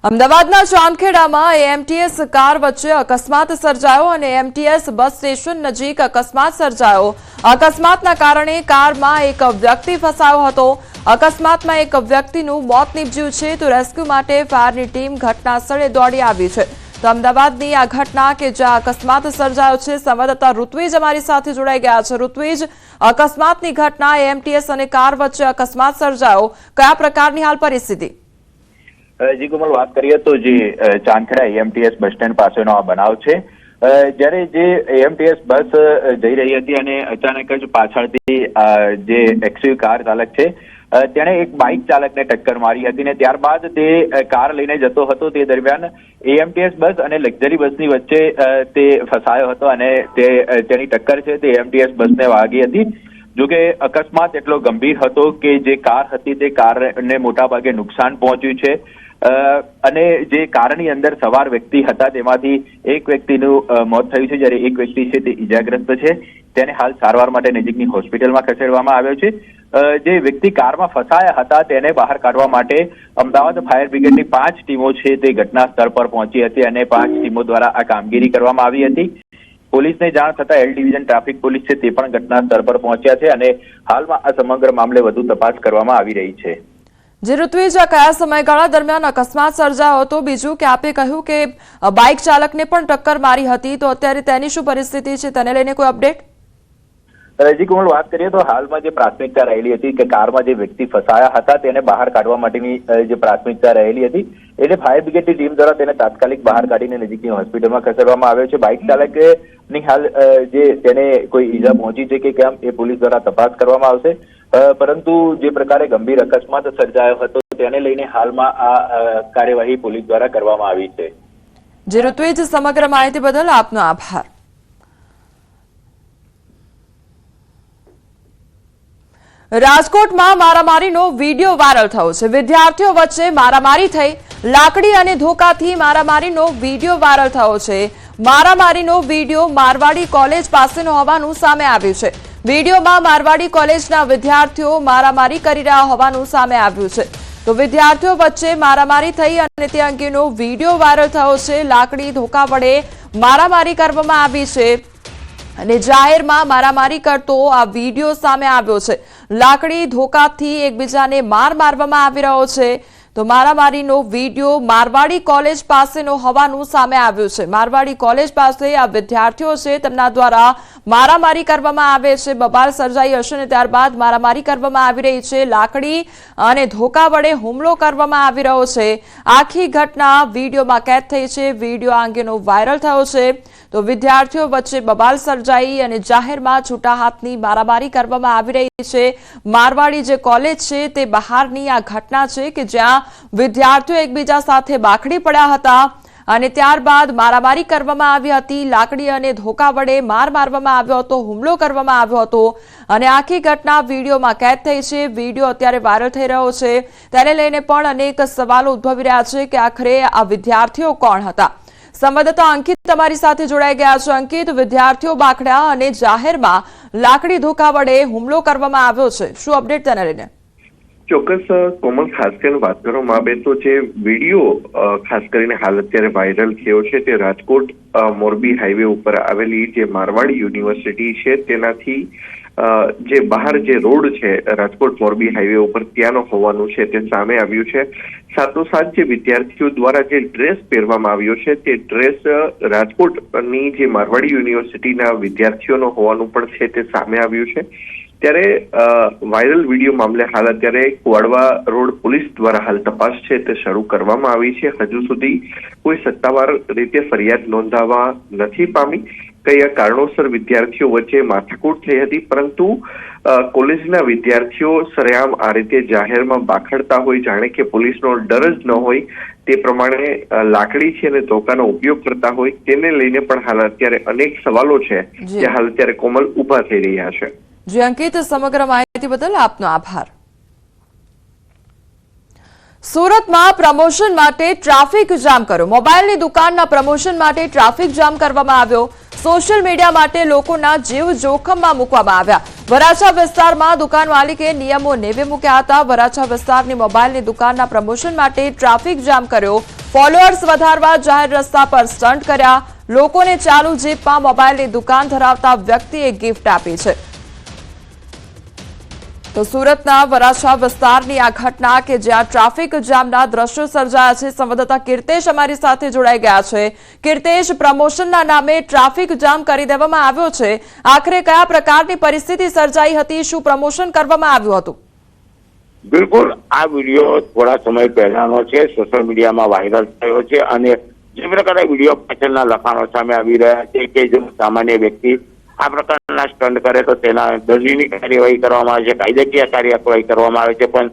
અમદાવાદના ચાંદખેડામાં AMTS car વચ્ચે અકસ્માત સર્જાયો અને એએમટીએસ બસ સ્ટેશન નજીક અકસ્માત સર્જાયો। અકસ્માતના કારણે કારમાં એક વ્યક્તિ ફસાયો હતો। અકસ્માતમાં એક વ્યક્તિનું મોત નીપજ્યું છે તો રેસ્ક્યુ માટે ફાયરની ટીમ ઘટના સ્થળે દોડી આવી છે। તો અમદાવાદની આ ઘટના કે જ્યાં અકસ્માત સર્જાયો છે, સંવાદદાતા ઋત્વિજ અમારી સાથે જોડાઈ ગયા છે। ઋત્વિજ, અકસ્માતની ઘટના એએમટીએસ અને કાર વચ્ચે અકસ્માત સર્જાયો, કયા પ્રકારની હાલ પરિસ્થિતિ? જી કોમલ, વાત કરીએ તો જે ચાંદખેડા એએમટીએસ બસ સ્ટેન્ડ પાસેનો આ બનાવ છે, જ્યારે જે એએમટીએસ બસ જઈ રહી હતી અને અચાનક જ પાછળથી જે એક્સયુવી કાર ચાલક છે તેણે એક બાઇક ચાલકને ટક્કર મારી હતી ને ત્યારબાદ તે કાર લઈને જતો હતો। તે દરમિયાન એએમટીએસ બસ અને લક્ઝરી બસની વચ્ચે તે ફસાયો હતો અને તેની ટક્કર છે તે એએમટીએસ બસને વાગી હતી। જોકે અકસ્માત એટલો ગંભીર હતો કે જે કાર હતી તે કારને મોટા ભાગે નુકસાન પહોંચ્યું છે અને જે કારની અંદર સવાર વ્યક્તિ હતા તેમાંથી એક વ્યક્તિનું મોત થયું છે, જ્યારે એક વ્યક્તિ છે તે ઈજાગ્રસ્ત છે। તેને હાલ સારવાર માટે નજીકની હોસ્પિટલમાં ખસેડવામાં આવ્યો છે। જે વ્યક્તિ કારમાં ફસાયા હતા તેને બહાર કાઢવા માટે અમદાવાદ ફાયર બ્રિગેડની 5 ટીમો છે તે ઘટના સ્થળ પર પહોંચી હતી અને 5 ટીમો દ્વારા આ કામગીરી કરવામાં આવી હતી। પોલીસને જાણ થતા એલ ડિવિઝન ટ્રાફિક પોલીસ છે તે પણ ઘટના સ્થળ પર પહોંચ્યા છે અને હાલમાં આ સમગ્ર મામલે વધુ તપાસ કરવામાં આવી રહી છે। જે ઋત્વિજ, કયા સમયગાળા દરમિયાન અકસ્માત સર્જાયો હતો? બીજું કે આપે કહ્યું કે બાઇક ચાલકને પણ ટક્કર મારી હતી, તો અત્યારે તેની શું પરિસ્થિતિ છે, તેને લઈને કોઈ અપડેટ? જી કોમલ, વાત કરીએ તો હાલમાં જે પ્રાથમિકતા રહેલી હતી કે કારમાં જે વ્યક્તિ ફસાયા હતા તેને બહાર કાઢવા માટેની જે પ્રાથમિકતા રહેલી હતી એટલે ફાયર બ્રિગેડની ટીમ દ્વારા તેને તાત્કાલિક બહાર કાઢીને નજીકની હોસ્પિટલમાં ખસેડવામાં આવ્યો છે। બાઇક ચાલકની હાલ જે તેને કોઈ ઈજા પહોંચી છે કે કેમ એ પોલીસ દ્વારા તપાસ કરવામાં આવશે, પરંતુ જે પ્રકારે ગંભીર અકસ્માત સર્જાયો હતો તેને લઈને હાલમાં આ કાર્યવાહી પોલીસ દ્વારા કરવામાં આવી છે। જે ઋત્વિજ, સમગ્ર માહિતી બદલ આપનો આભાર। રાજકોટમાં મારામારીનો વિડીયો વાયરલ થયો છે। વિદ્યાર્થીઓ વચ્ચે મારામારી થઈ, લાકડી અને ધોકાથી મારામારીનો વિડીયો વાયરલ થયો છે। મારામારીનો વિડીયો મારવાડી કોલેજ પાસેનો હોવાનું સામે આવ્યું છે। વિડીયોમાં મારવાડી કોલેજના વિદ્યાર્થીઓ મારામારી કરી રહ્યા હોવાનું સામે આવ્યું છે। તો વિદ્યાર્થીઓ વચ્ચે મારામારી થઈ અને તે અંગેનો વિડીયો વાયરલ થયો છે। લાકડી ધોકા વડે મારામારી કરવામાં આવી છે અને જાહેરમાં મારામારી કરતો આ વિડીયો સામે આવ્યો છે। લાકડી ધોકાથી એકબીજાને મારવામાં આવી રહ્યો છે। તો મારામારીનો વિડીયો મારવાડી કોલેજ પાસેનો હોવાનું સામે આવ્યું છે। મારવાડી કોલેજ પાસે આ વિદ્યાર્થીઓ છે તેમના દ્વારા મારામારી કરવામાં આવે છે। બબાલ સર્જાઈ હશે અને ત્યારબાદ મારામારી કરવામાં આવી રહી છે। લાકડી અને ધોકા વડે હુમલો કરવામાં આવી રહ્યો છે। આખી ઘટના વિડીયોમાં કેદ થઈ છે। વિડીયો અંગેનો વાયરલ થયો છે। તો વિદ્યાર્થીઓ વચ્ચે બબાલ સર્જાઈ અને જાહેરમાં છૂટા હાથની મારામારી કરવામાં આવી રહી છે। મારવાડી જે કોલેજ છે તે બહારની આ ઘટના છે કે જ્યાં વિદ્યાર્થીઓ એકબીજા સાથે બાખડી પડ્યા હતા અને ત્યારબાદ મારામારી કરવામાં આવી હતી। લાકડી અને ધોકા વડે મારવામાં આવ્યો હતો, હુમલો કરવામાં આવ્યો હતો અને આખી ઘટના વિડીયોમાં કેદ થઈ છે। વિડીયો અત્યારે વાયરલ થઈ રહ્યો છે, તેને લઈને પણ અનેક સવાલો ઉદ્ભવી રહ્યા છે કે આખરે આ વિદ્યાર્થીઓ કોણ હતા। સંવાદદાતા અંકિત તમારી સાથે જોડાઈ ગયા છે। અંકિત, વિદ્યાર્થીઓ બાખડ્યા અને જાહેરમાં લાકડી ધોકા વડે હુમલો કરવામાં આવ્યો છે, શું અપડેટ તેને લઈને? ચોક્કસ કોમલ, ખાસ કરીને વાત કરવામાં આવે તો જે વિડીયો ખાસ કરીને હાલ અત્યારે વાયરલ થયો છે તે રાજકોટ મોરબી હાઈવે ઉપર આવેલી જે મારવાડી યુનિવર્સિટી છે તેનાથી જે બહાર જે રોડ છે રાજકોટ મોરબી હાઈવે ઉપર ત્યાંનો હોવાનું છે તે સામે આવ્યું છે। સાથોસાથ જે વિદ્યાર્થીઓ દ્વારા જે ડ્રેસ પહેરવામાં આવ્યો છે તે ડ્રેસ રાજકોટની જે મારવાડી યુનિવર્સિટીના વિદ્યાર્થીઓનો હોવાનું પણ છે તે સામે આવ્યું છે। ત્યારે વાયરલ વિડીયો મામલે હાલ અત્યારે કુવાડવા રોડ પોલીસ દ્વારા હાલ તપાસ છે તે શરૂ કરવામાં આવી છે। હજુ સુધી કોઈ સત્તાવાર રીતે ફરિયાદ નોંધાવા નથી પામી। કયા કારણોસર વિદ્યાર્થીઓ વચ્ચે માથાકૂટ થઈ હતી, પરંતુ કોલેજના વિદ્યાર્થીઓ સરેઆમ આ રીતે જાહેરમાં બાખડતા હોય, જાણે કે પોલીસનો ડર જ ન હોય તે પ્રમાણે લાકડી છે અને ધોકાનો ઉપયોગ કરતા હોય, તેને લઈને પણ હાલ અત્યારે અનેક સવાલો છે જે હાલ અત્યારે કોમલ ઉભા થઈ રહ્યા છે। જી અંકિત, સમગ્ર માહિતી બદલ આપનો આભાર। સુરતમાં પ્રમોશન માટે ટ્રાફિક જામ કર્યો। મોબાઈલની દુકાનના પ્રમોશન માટે ટ્રાફિક જામ કરવામાં આવ્યો। સોશિયલ મીડિયા માટે લોકોના જીવ જોખમમાં મૂકવામાં આવ્યા। વરાછા વિસ્તારમાં દુકાન માલિકે નિયમો નેવે મૂક્યા હતા। વરાછા વિસ્તારની મોબાઈલની દુકાનના પ્રમોશન માટે ટ્રાફિક જામ કર્યો। ફોલોઅર્સ વધારવા જાહેર રસ્તા પર સ્ટન્ટ કર્યા। લોકોને ચાલુ જીપમાં મોબાઈલની દુકાન ધરાવતા વ્યક્તિએ ગિફ્ટ આપી છે। તો સુરતના વરાછા વિસ્તારની આ ઘટના કે જ્યાં ટ્રાફિક જામના દ્રશ્યો સર્જાયા છે। સંવાદદાતા કીર્તેશ અમારી સાથે જોડાઈ ગયા છે। કીર્તેશ, પ્રમોશનના નામે ટ્રાફિક જામ કરી દેવામાં આવ્યો છે। આખરે કયા પ્રકારની પરિસ્થિતિ સર્જાઈ હતી? શું પ્રમોશન કરવામાં આવ્યું હતું? બિલકુલ, આ વિડીયો થોડા સમય પહેલાનો છે, સોશિયલ મીડિયામાં વાયરલ થયો છે અને જે પ્રકારે વિડીયો પાછળના લખાણો સામે આવી રહ્યા છે કે જો સામાન્ય વ્યક્તિ આ પ્રકારના સ્ટન્ટ કરે તો તેના દંડનીય કાર્યવાહી કરવામાં આવે છે, કાયદાકીય કાર્યવાહી કરવામાં આવે છે। પણ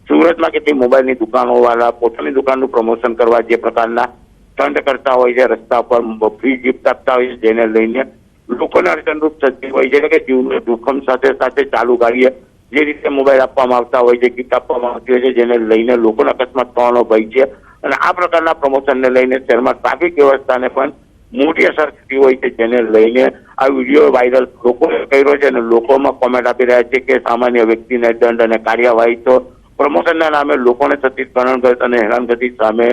સુરતમાં કેટલી મોબાઈલની દુકાનોવાળા પોતાની દુકાનનું પ્રમોશન કરવા જે પ્રકારના સ્ટન્ટ કરતા હોય છે, રસ્તા પર ફ્રી ગિફ્ટ આપતા હોય છે, જેને લઈને લોકોને અડચણરૂપ થતી હોય છે। એટલે કે જીવનું જોખમ સાથે સાથે ચાલુ ગાડીએ જે રીતે મોબાઈલ આપવામાં આવતા હોય છે, ગિફ્ટ આપવામાં આવતી હોય છે, જેને લઈને લોકોને અકસ્માત થવાનો ભય છે। અને આ પ્રકારના પ્રમોશનને લઈને શહેરમાં ટ્રાફિક વ્યવસ્થાને પણ મોટી અસર થતી હોય છે, જેને લઈને આ વિડીયો વાયરલ લોકોએ કર્યો છે અને લોકોમાં કોમેન્ટ આપી રહ્યા છે કે સામાન્ય વ્યક્તિને દંડ અને કાર્યવાહી તો પ્રમોશનના નામે લોકોને થતી કણગત અને હેરાનગતિ સામે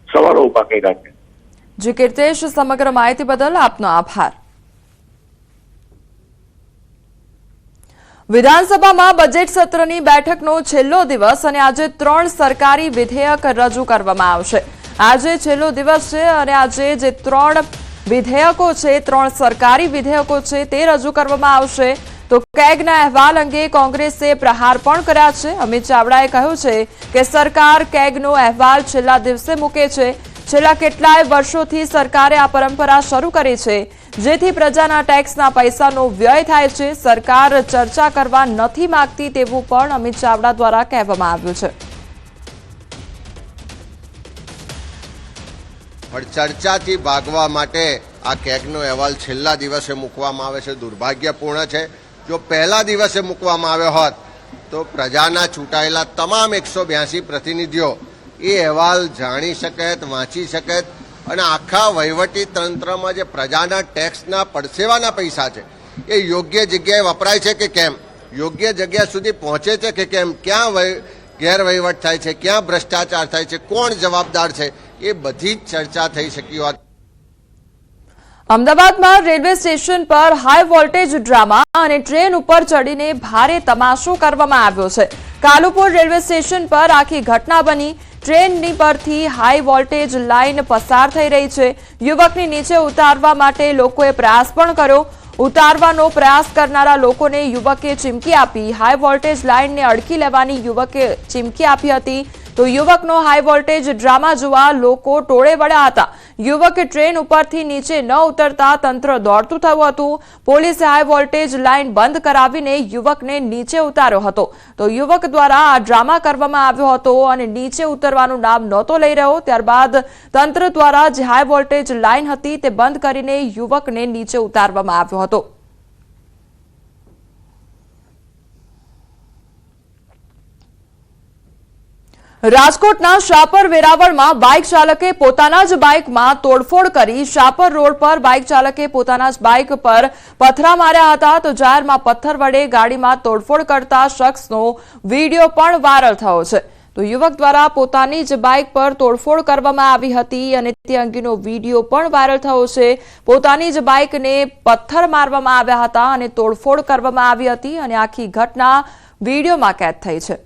સવાલો ઉભા કર્યા છે। જી કીર્તેશ, સમગ્ર માહિતી બદલ આપનો આભાર। વિધાનસભામાં બજેટ સત્રની બેઠકનો છેલ્લો દિવસ અને આજે 3 સરકારી વિધેયક રજૂ કરવામાં આવશે। આજે છેલ્લો દિવસ છે અને આજે જે 3 વિધેયકો છે, 3 સરકારી વિધેયકો છે તે રજૂ કરવામાં આવશે। તો કેગના અહેવાલ અંગે કોંગ્રેસે પ્રહાર પણ કર્યા છે। અમિત ચાવડાએ કહ્યું છે કે સરકાર કેગનો અહેવાલ છેલ્લા દિવસે મૂકે છે। છેલ્લા કેટલાય વર્ષોથી સરકારે આ પરંપરા શરૂ કરી છે, જેથી પ્રજાના ટેક્સના પૈસાનો વ્યય થાય છે। સરકાર ચર્ચા કરવા નથી માંગતી તેવું પણ અમિત ચાવડા દ્વારા કહેવામાં આવ્યું છે। પણ ચર્ચાથી ભાગવા માટે આ કેગનો અહેવાલ છેલ્લા દિવસે મૂકવામાં આવે છે, દુર્ભાગ્યપૂર્ણ છે। જો પહેલા દિવસે મૂકવામાં આવ્યો હોત તો પ્રજાના ચૂંટાયેલા તમામ 182 પ્રતિનિધિઓ એ અહેવાલ જાણી શકત, વાંચી શકત અને આખા વહીવટી તંત્રમાં જે પ્રજાના ટેક્સના પડસેવાના પૈસા છે એ યોગ્ય જગ્યાએ વપરાય છે કે કેમ, યોગ્ય જગ્યા સુધી પહોંચે છે કે કેમ, ક્યાં ગેરવહીવટ થાય છે, ક્યાં ભ્રષ્ટાચાર થાય છે, કોણ જવાબદાર છે, એ બધી જ ચર્ચા થઈ શકી હોત। અમદાવાદમાં રેલવે સ્ટેશન પર હાઈ વોલ્ટેજ ડ્રામા અને ટ્રેન ઉપર ચડીને ભારે તમાશો કરવામાં આવ્યો છે। કાલુપુર રેલવે સ્ટેશન પર આખી ઘટના બની। ટ્રેનની પરથી હાઈ વોલ્ટેજ લાઇન પસાર થઈ રહી છે। યુવકને નીચે ઉતારવા માટે લોકોએ પ્રયાસ પણ કર્યો। ઉતારવાનો પ્રયાસ કરનારા લોકોને યુવકે ચીમકી આપી। હાઈ વોલ્ટેજ લાઇનને અડકી લેવાની યુવકે ચીમકી આપી હતી। તો યુવકનો હાઈ વોલ્ટેજ ડ્રામા જોવા લોકો ટોળે વળ્યા હતા। યુવકે ટ્રેન ઉપરથી નીચે ન ઉતરતા તંત્ર દોડતું થયું હતું। પોલીસે હાઈ વોલ્ટેજ લાઇન બંધ કરાવીને યુવકને નીચે ઉતાર્યો હતો। તો યુવક દ્વારા આ ડ્રામા કરવામાં આવ્યો હતો અને નીચે ઉતરવાનું નામ નહોતો લઈ રહ્યો। ત્યારબાદ તંત્ર દ્વારા જે હાઈ વોલ્ટેજ લાઇન હતી તે બંધ કરીને યુવકને નીચે ઉતારવામાં આવ્યો હતો। રાજકોટના શાપર વેરાવળમાં બાઇક ચાલકે પોતાના જ બાઇકમાં તોડફોડ કરી શાપર રોડ પર બાઇક ચાલકે પોતાના જ બાઇક પર પથરા માર્યા હતા। તો જાહેરમાં પથ્થર વડે ગાડીમાં તોડફોડ કરતા શખ્સનો વિડીયો પણ વાયરલ થયો છે। તો યુવક દ્વારા પોતાની જ બાઇક પર તોડફોડ કરવામાં આવી હતી અને તે અંગેનો વિડીયો પણ વાયરલ થયો છે। પોતાની જ બાઇકને પથ્થર મારવામાં આવ્યા હતા અને તોડફોડ કરવામાં આવી હતી અને આખી ઘટના વિડીયોમાં કેદ થઈ છે।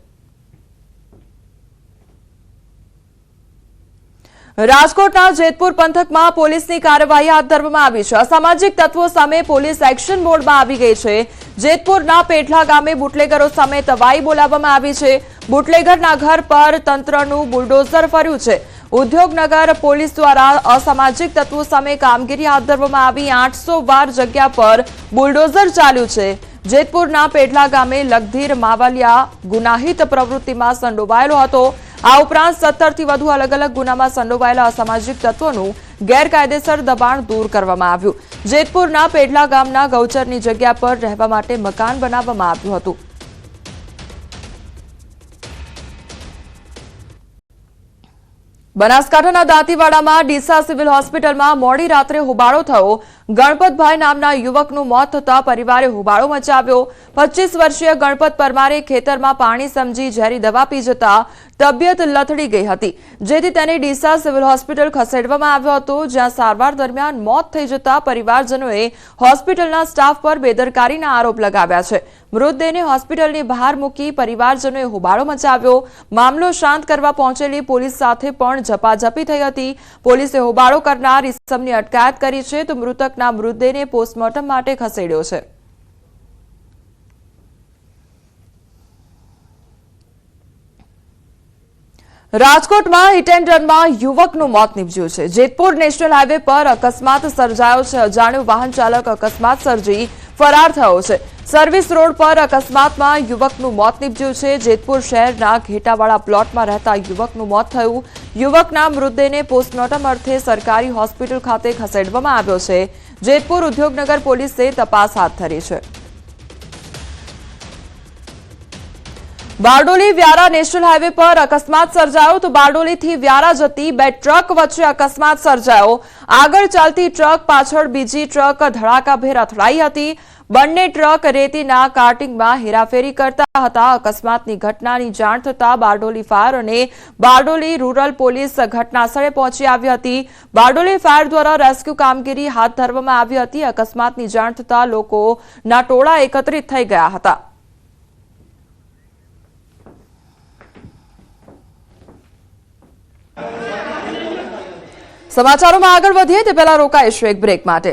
રાજકોટના જેતપુર પંથકમાં પોલીસની કાર્યવાહી હાથ ધરવામાં આવી છે। અસામાજિક તત્વો સામે પોલીસ એક્શન મોડમાં આવી ગઈ છે। જેતપુરના પેઠલા ગામે બુટલેગરો સામે તવાઈ બોલાવવામાં આવી છે। બુટલેગરના ઘર પર તંત્રનું બુલડોઝર ફર્યું છે। ઉદ્યોગનગર પોલીસ દ્વારા અસામાજિક તત્વો સામે કામગીરી હાથ ધરવામાં આવી। 800 વાર જગ્યા પર બુલડોઝર ચાલ્યું છે। જેતપુરના પેઠલા ગામે લગધીર માવલિયા ગુનાહિત પ્રવૃત્તિમાં સંડોવાયેલો હતો। આ ઉપરાંત 17 થી વધુ અલગ અલગ ગુનામાં સંડોવાયેલા અસામાજિક તત્વોનું ગેરકાયદેસર દબાણ દૂર કરવામાં આવ્યું। જેતપુરના પેઢલા ગામના ગૌચરની જગ્યા પર રહેવા માટે મકાન બનાવવામાં આવ્યું હતું। બનાસકાંઠાના દાંતીવાડામાં ડીસા સિવિલ હોસ્પિટલમાં મોડી રાત્રે હોબાળો થયો. ગણપતભાઈ નામના યુવકનું મોત થતા પરિવારે હોબાળો મચાવ્યો. 25 વર્ષીય ગણપત પરમારે ખેતરમાં પાણી સમજી ઝેરી દવા પી જતા તબિયત લથડી ગઈ હતી, જેથી તેને ડીસા સિવિલ હોસ્પિટલ ખસેડવામાં આવ્યો હતો, જ્યાં સારવાર દરમિયાન મોત થઈ જતા પરિવારજનોએ હોસ્પિટલના સ્ટાફ પર બેદરકારીના આરોપ લગાવ્યા છે. મૃતદેહને હોસ્પિટલની બહાર મૂકી પરિવારજનોએ હોબાળો મચાવ્યો. મામલો શાંત કરવા પહોંચેલી પોલીસ સાથે પણ ઝપાઝપી થઈ હતી. પોલીસે હોબાળો કરનાર ઇસમની અટકાયત કરી છે, તો મૃતકના મૃતદેહને પોસ્ટમોર્ટમ માટે ખસેડ્યો છે. રાજકોટમાં હિટ એન્ડ રનમાં યુવકનું મોત નીપજ્યું છે. જેતપુર નેશનલ હાઈવે પર અકસ્માત સર્જાયો છે. અજાણ્યો વાહન ચાલક અકસ્માત સર્જી ફરાર થયો છે. સર્વિસ રોડ પર અકસ્માતમાં યુવકનું મોત નીપજ્યું છે. જેતપુર શહેરના ઘેટાવાળા પ્લોટમાં રહેતા યુવકનું મોત થયું. યુવકના મૃતદેહને પોસ્ટમોર્ટમ અર્થે સરકારી હોસ્પિટલ ખાતે ખસેડવામાં આવ્યો છે. જેતપુર ઉદ્યોગનગર પોલીસે તપાસ હાથ ધરી છે. બારડોલી વ્યારા નેશનલ હાઈવે પર અકસ્માત સર્જાયો. તો બારડોલીથી વ્યારા જતી બે ટ્રક વચ્ચે અકસ્માત સર્જાયો. આગળ ચાલતી ટ્રક પાછળ બીજી ટ્રક ધડાકાભેર અથડાઈ હતી. બંને ટ્રક રેતીના કાર્ટિંગમાં હેરાફેરી કરતા હતા. અકસ્માતની ઘટનાની જાણ થતાં બારડોલી ફાયર અને બારડોલી રૂરલ પોલીસ ઘટનાસ્થળે પહોંચી આવી હતી. બારડોલી ફાયર દ્વારા રેસ્ક્યુ કામગીરી હાથ ધરવામાં આવી હતી. અકસ્માતની જાણ થતાં લોકોના ટોળા એકત્રિત થઈ ગયા હતા. સમાચારોમાં આગળ વધીએ તે પહેલા રોકાઈશું એક બ્રેક માટે.